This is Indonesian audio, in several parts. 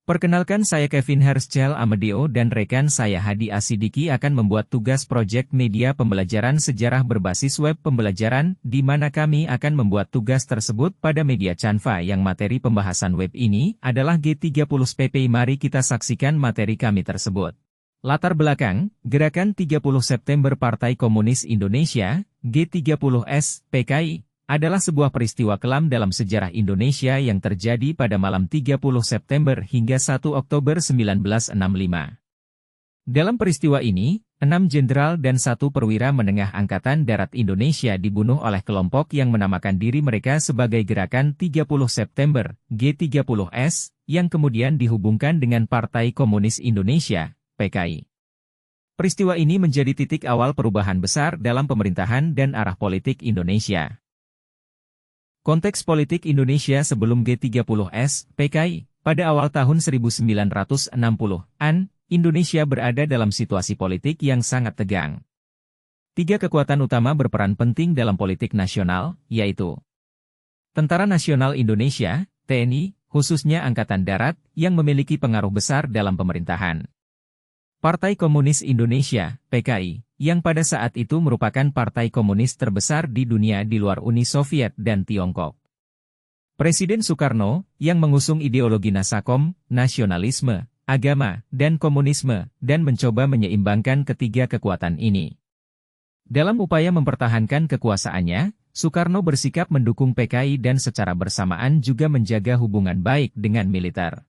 Perkenalkan, saya Kevin Herschel Amedio dan rekan saya Hadi Asidiki akan membuat tugas proyek media pembelajaran sejarah berbasis web pembelajaran, di mana kami akan membuat tugas tersebut pada media Canva yang materi pembahasan web ini adalah G30SP. Mari kita saksikan materi kami tersebut. Latar belakang, Gerakan 30 September Partai Komunis Indonesia, G30S, PKI, adalah sebuah peristiwa kelam dalam sejarah Indonesia yang terjadi pada malam 30 September hingga 1 Oktober 1965. Dalam peristiwa ini, 6 jenderal dan 1 perwira menengah Angkatan Darat Indonesia dibunuh oleh kelompok yang menamakan diri mereka sebagai Gerakan 30 September, G30S, yang kemudian dihubungkan dengan Partai Komunis Indonesia, PKI. Peristiwa ini menjadi titik awal perubahan besar dalam pemerintahan dan arah politik Indonesia. Konteks politik Indonesia sebelum G30S, PKI, pada awal tahun 1960-an, Indonesia berada dalam situasi politik yang sangat tegang. 3 kekuatan utama berperan penting dalam politik nasional, yaitu Tentara Nasional Indonesia, TNI, khususnya Angkatan Darat, yang memiliki pengaruh besar dalam pemerintahan. Partai Komunis Indonesia, PKI, yang pada saat itu merupakan partai komunis terbesar di dunia di luar Uni Soviet dan Tiongkok. Presiden Soekarno, yang mengusung ideologi Nasakom, nasionalisme, agama, dan komunisme, dan mencoba menyeimbangkan ketiga kekuatan ini. Dalam upaya mempertahankan kekuasaannya, Soekarno bersikap mendukung PKI dan secara bersamaan juga menjaga hubungan baik dengan militer.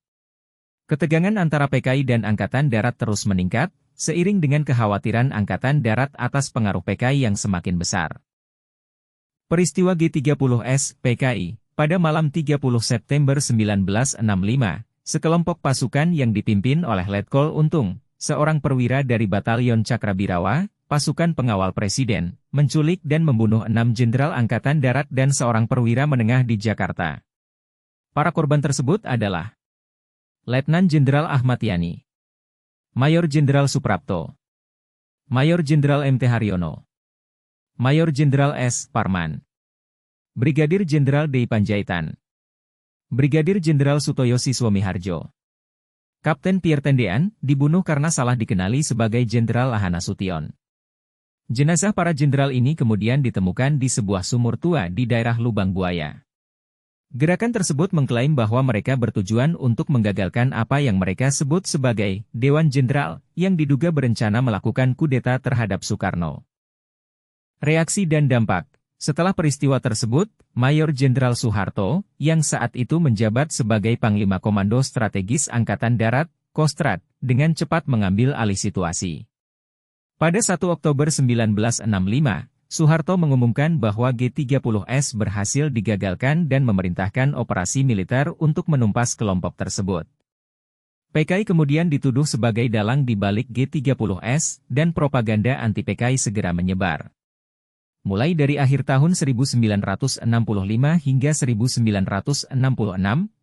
Ketegangan antara PKI dan Angkatan Darat terus meningkat, seiring dengan kekhawatiran Angkatan Darat atas pengaruh PKI yang semakin besar. Peristiwa G30S, PKI, pada malam 30 September 1965, sekelompok pasukan yang dipimpin oleh Letkol Untung, seorang perwira dari Batalion Cakrabirawa, pasukan pengawal presiden, menculik dan membunuh 6 jenderal Angkatan Darat dan seorang perwira menengah di Jakarta. Para korban tersebut adalah Letnan Jenderal Ahmad Yani, Mayor Jenderal Suprapto, Mayor Jenderal MT Haryono, Mayor Jenderal S. Parman, Brigadir Jenderal D. Panjaitan, Brigadir Jenderal Sutoyo Siswomiharjo. Kapten Pierre Tendean dibunuh karena salah dikenali sebagai Jenderal Lahana Sution. Jenazah para jenderal ini kemudian ditemukan di sebuah sumur tua di daerah Lubang Buaya. Gerakan tersebut mengklaim bahwa mereka bertujuan untuk menggagalkan apa yang mereka sebut sebagai Dewan Jenderal, yang diduga berencana melakukan kudeta terhadap Soekarno. Reaksi dan dampak. Setelah peristiwa tersebut, Mayor Jenderal Soeharto, yang saat itu menjabat sebagai Panglima Komando Strategis Angkatan Darat, Kostrad, dengan cepat mengambil alih situasi. Pada 1 Oktober 1965, Soeharto mengumumkan bahwa G30S berhasil digagalkan dan memerintahkan operasi militer untuk menumpas kelompok tersebut. PKI kemudian dituduh sebagai dalang di balik G30S, dan propaganda anti-PKI segera menyebar. Mulai dari akhir tahun 1965 hingga 1966,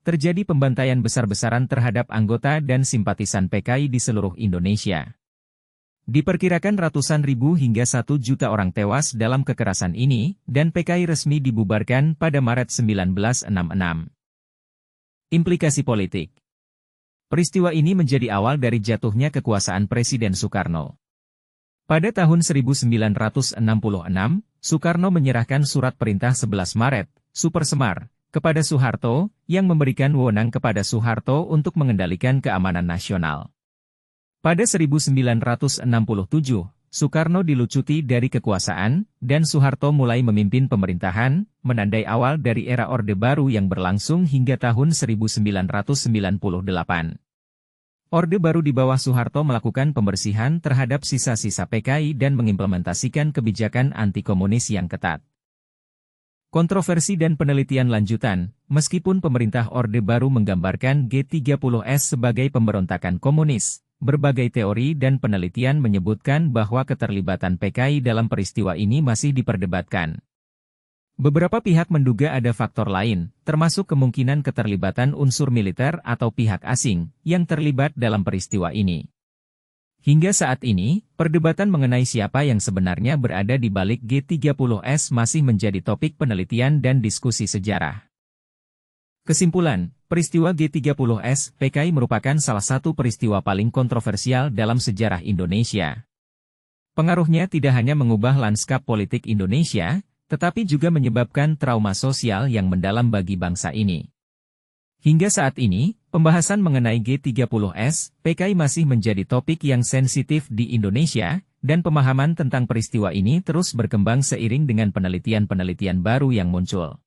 terjadi pembantaian besar-besaran terhadap anggota dan simpatisan PKI di seluruh Indonesia. Diperkirakan ratusan ribu hingga 1 juta orang tewas dalam kekerasan ini, dan PKI resmi dibubarkan pada Maret 1966. Implikasi politik. Peristiwa ini menjadi awal dari jatuhnya kekuasaan Presiden Soekarno. Pada tahun 1966, Soekarno menyerahkan surat perintah 11 Maret, Super Semar, kepada Soeharto, yang memberikan wewenang kepada Soeharto untuk mengendalikan keamanan nasional. Pada 1967, Soekarno dilucuti dari kekuasaan, dan Soeharto mulai memimpin pemerintahan, menandai awal dari era Orde Baru yang berlangsung hingga tahun 1998. Orde Baru di bawah Soeharto melakukan pembersihan terhadap sisa-sisa PKI dan mengimplementasikan kebijakan anti-komunis yang ketat. Kontroversi dan penelitian lanjutan. Meskipun pemerintah Orde Baru menggambarkan G30S sebagai pemberontakan komunis, berbagai teori dan penelitian menyebutkan bahwa keterlibatan PKI dalam peristiwa ini masih diperdebatkan. Beberapa pihak menduga ada faktor lain, termasuk kemungkinan keterlibatan unsur militer atau pihak asing yang terlibat dalam peristiwa ini. Hingga saat ini, perdebatan mengenai siapa yang sebenarnya berada di balik G30S masih menjadi topik penelitian dan diskusi sejarah. Kesimpulan, Peristiwa G30S PKI merupakan salah satu peristiwa paling kontroversial dalam sejarah Indonesia. Pengaruhnya tidak hanya mengubah lanskap politik Indonesia, tetapi juga menyebabkan trauma sosial yang mendalam bagi bangsa ini. Hingga saat ini, pembahasan mengenai G30S PKI masih menjadi topik yang sensitif di Indonesia, dan pemahaman tentang peristiwa ini terus berkembang seiring dengan penelitian-penelitian baru yang muncul.